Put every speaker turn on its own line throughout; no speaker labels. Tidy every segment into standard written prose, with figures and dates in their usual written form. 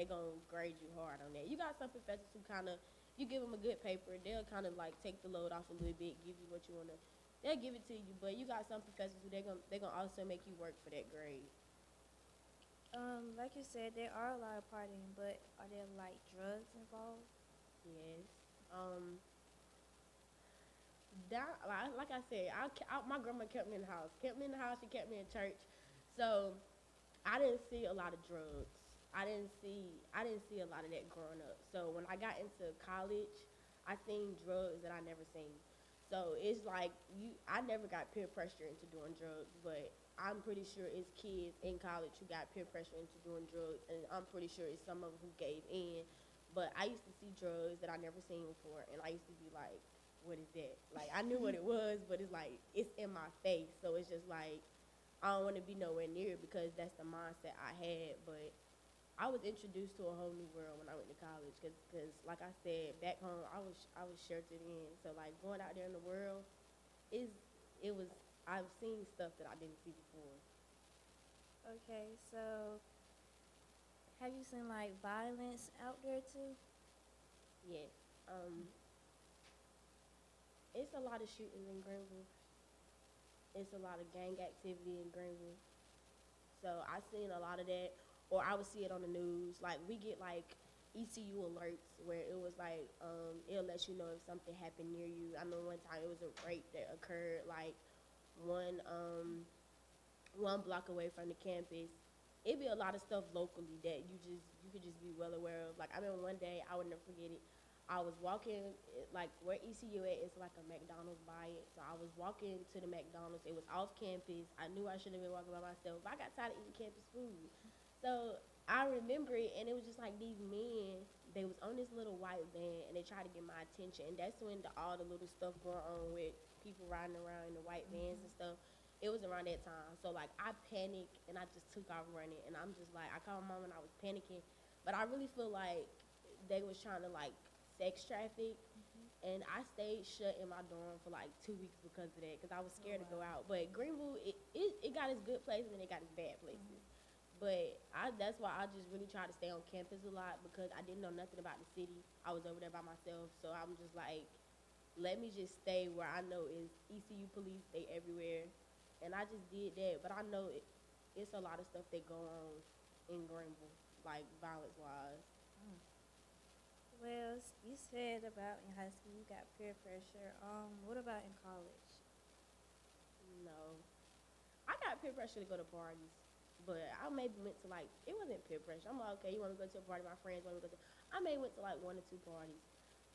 they gonna grade you hard on that. You got some professors who kind of, you give them a good paper, they'll kind of like take the load off a little bit, give you what you wanna, they'll give it to you. But you got some professors who they gonna also make you work for that grade.
Like you said, there are a lot of partying, but are there like drugs involved?
Yes. Um, that like I said, my grandma kept me in the house, kept me in the house, she kept me in church, so I didn't see a lot of drugs. I didn't see a lot of that growing up. So when I got into college, I seen drugs that I never seen. So it's like I never got peer pressure into doing drugs, but I'm pretty sure it's kids in college who got peer pressure into doing drugs, and I'm pretty sure it's some of them who gave in. But I used to see drugs that I never seen before, and I used to be like, "What is that?" Like I knew what it was, but it's like it's in my face, so it's just like I don't want to be nowhere near it because that's the mindset I had. But I was introduced to a whole new world when I went to college because like I said, back home I was sheltered in. So like going out there in the world is it was I've seen stuff that I didn't see before.
Okay, so have you seen like violence out there too?
Yes. Um, it's a lot of shootings in Greenville. It's a lot of gang activity in Greenville. So I seen a lot of that, or I would see it on the news. Like we get like ECU alerts where it was like it'll let you know if something happened near you. I remember one time it was a rape that occurred like one um one block away from the campus. It'd be a lot of stuff locally that you could just be well aware of. Like I remember one day I would never forget it. I was walking like where ECU at is like a McDonald's by it. So I was walking to the McDonald's. It was off campus. I knew I shouldn't have been walking by myself. But I got tired of eating campus food. So I remember it, and it was just like these men. They was on this little white van, and they tried to get my attention. And that's when all the little stuff going on with people riding around in the white vans and stuff. It was around that time. So like I panicked and I just took off running, and I'm just like I called my mom and I was panicking, but I really feel like they was trying to like sex traffic, and I stayed shut in my dorm for like 2 weeks because of that, because I was
Oh
scared to go
wow.
out. But Greenville, it got its good places and it got its bad places. But that's why I just really try to stay on campus a lot because I didn't know nothing about the city. I was over there by myself, so I'm just like, let me just stay where I know is ECU police. They everywhere, and I just did that. But I know it's a lot of stuff that go on in Greenville, like violence wise.
Mm. Well, you said about in high school you got peer pressure. What about in college?
No, I got peer pressure to go to parties, but I maybe went to like it wasn't peer pressure. I'm like, okay, you want to go to a party? My friends want to go to. I may went to like one or two parties,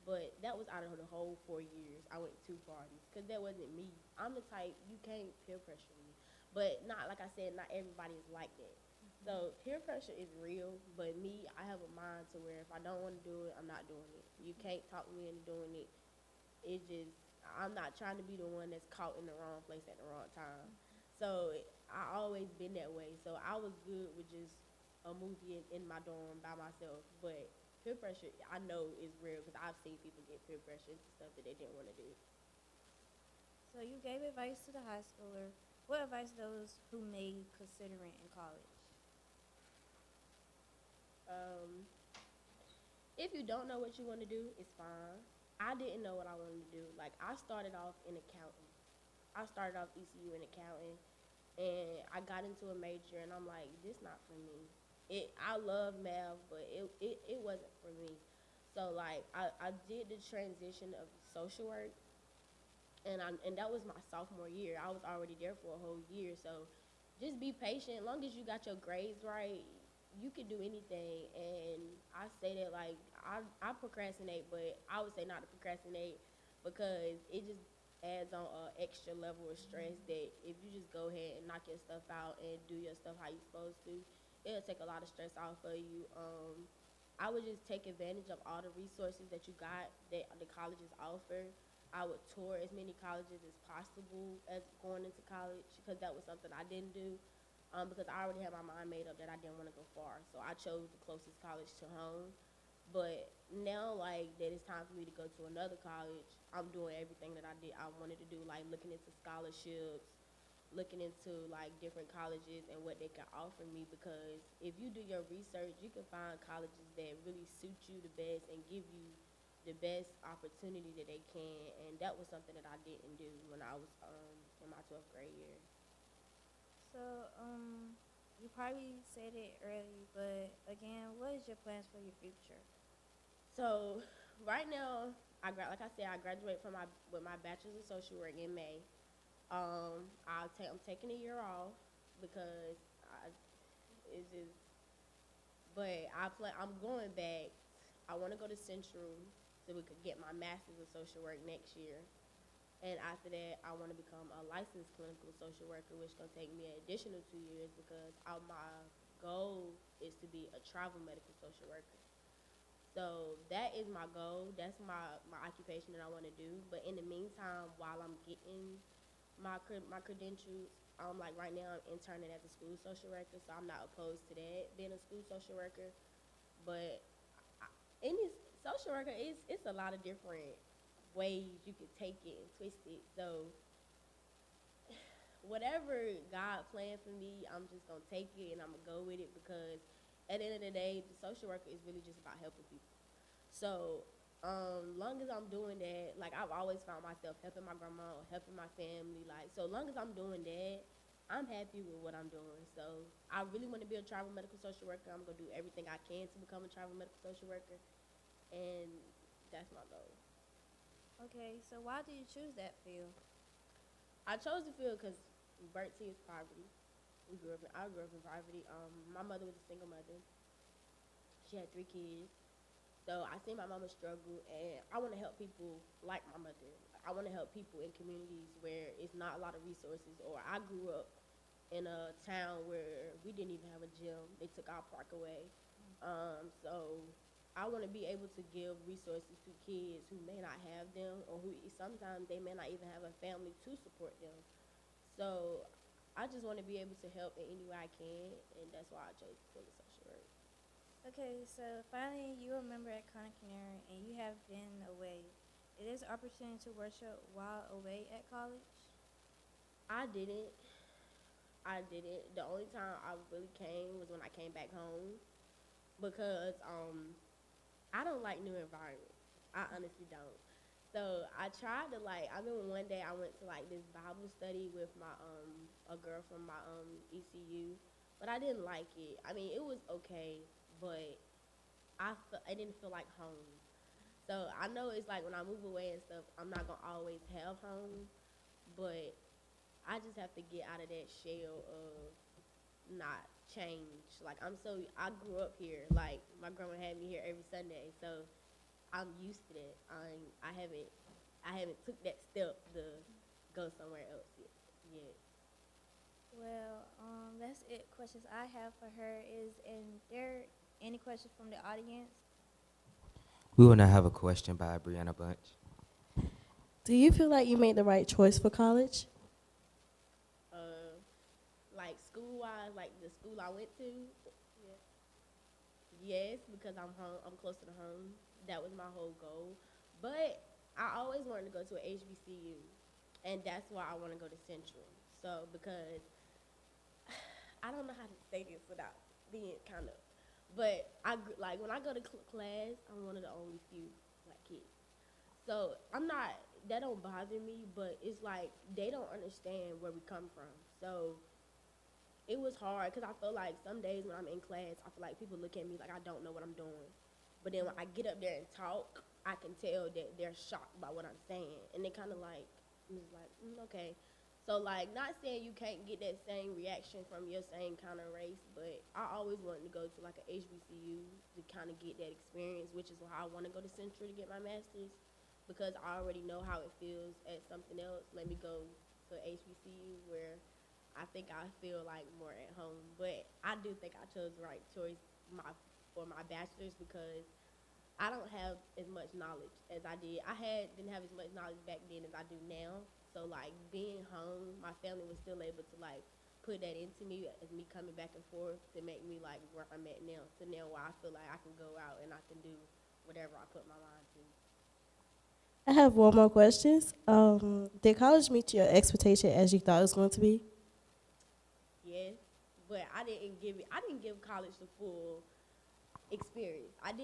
but that was out of the whole 4 years. I went to two parties because that wasn't me. I'm the type you can't peer pressure me, but not like I said, not everybody is like that. So peer pressure is real, but me, I have a mind to where if I don't want to do it, I'm not doing it. You can't talk me into doing it. It just I'm not trying to be the one that's caught in the wrong place at the wrong time. So I always been that way. So I was good with just a movie in my dorm by myself. But peer pressure, I know is real because I've seen people get peer pressure into stuff that they didn't want to do.
So you gave advice to the high schooler. What advice those who may consider it in college?
Um, if you don't know what you want to do, it's fine. I didn't know what I wanted to do. Like I started off in accounting. I started off ECU in accounting, and I got into a major, and I'm like, this not for me. I love math, but it wasn't for me. So like I did the transition of social work, and that was my sophomore year. I was already there for a whole year, so just be patient. As long as you got your grades right, you can do anything. And I say that like I procrastinate, but I would say not to procrastinate because it just adds on an extra level of stress that if you just go ahead and knock your stuff out and do your stuff how you supposed to, it'll take a lot of stress off of you. I would just take advantage of all the resources that you got that the colleges offer. I would tour as many colleges as possible as going into college because that was something I didn't do. Because I already had my mind made up that I didn't want to go far, so I chose the closest college to home. But now, like that, it's time for me to go to another college. I'm doing everything that I wanted to do, like looking into scholarships, looking into like different colleges and what they can offer me, because if you do your research, you can find colleges that really suit you the best and give you the best opportunity that they can. And that was something that I didn't do when I was in my 12th grade year.
So, you probably said it early, but again, what is your plans for your future?
So right now, like I said, I graduate from my with my bachelor's of social work in May. I'm taking a year off because it's just. But I'm going back. I want to go to Central so we could get my master's of social work next year. And after that, I want to become a licensed clinical social worker, which is going to take me an additional 2 years, because my goal is to be a travel medical social worker. So that is my goal. That's my occupation that I want to do. But in the meantime, while I'm getting my credentials, like right now I'm interning as a school social worker, so I'm not opposed to that, being a school social worker. But in this social worker, it's a lot of different ways you could take it and twist it. So whatever God planned for me, I'm just gonna take it and I'm gonna go with it, because at the end of the day, the social worker is really just about helping people. So long as I'm doing that, like I've always found myself helping my grandma or helping my family. Like, so long as I'm doing that, I'm happy with what I'm doing. So I really want to be a travel medical social worker. I'm gonna do everything I can to become a travel medical social worker, and that's my goal.
Okay, so why did you choose that field?
I chose the field because Bertie is poverty. I grew up in poverty. My mother was a single mother. She had 3 kids. So I seen my mama struggle, and I want to help people like my mother. I want to help people in communities where it's not a lot of resources. Or I grew up in a town where we didn't even have a gym. They took our park away. So I want to be able to give resources to kids who may not have them, or who sometimes they may not even have a family to support them. So I just want to be able to help in any way I can, and that's why I chose to field of social work.
Okay, so finally you are a member at Chronic Canary and you have been away. It is an opportunity to worship while away at college.
I didn't. I didn't. The only time I really came was when I came back home, because I don't like new environments. I honestly don't. So I tried to, like, I remember one day I went to like this Bible study with my a girl from my ECU, but I didn't like it. I mean, it was okay, but I didn't feel like home. So I know it's like when I move away and stuff, I'm not gonna always have home, but I just have to get out of that shell of not change. Like, I grew up here. Like, my grandma had me here every Sunday, so I'm used to that. I haven't took that step to go somewhere else yet.
Well, that's it. Questions I have for her is, and there any questions from the audience?
We want to have a question by Brianna Bunch.
Do you feel like you made the right choice for college?
Like school wise, like the school I went to,
Yeah.
yes, because I'm home. I'm closer to home. That was my whole goal. But I always wanted to go to a HBCU, and that's why I want to go to Central. So because I don't know how to say this without being kind of, but like when I go to class, I'm one of the only few black kids. So I'm not. That don't bother me, but it's like they don't understand where we come from. So it was hard because I feel like some days when I'm in class, I feel like people look at me like I don't know what I'm doing. But then when I get up there and talk, I can tell that they're shocked by what I'm saying, and they kind of like, it's like, okay. So like, not saying you can't get that same reaction from your same kind of race, but I always wanted to go to like a HBCU to kind of get that experience, which is why I want to go to Central to get my master's, because I already know how it feels at something else. Let me go to HBCU where I think I feel like more at home. But I do think I chose the right choice for my bachelor's, because I don't have as much knowledge as I did. Didn't have as much knowledge back then as I do now. So like being home, my family was still able to like put that into me as me coming back and forth to make me like where I'm at now. To now where I feel like I can go out and I can do whatever I put my mind to.
I have one more question. Did college meet your expectation as you thought it was going to be?
yes, but I didn't give college the full experience. I did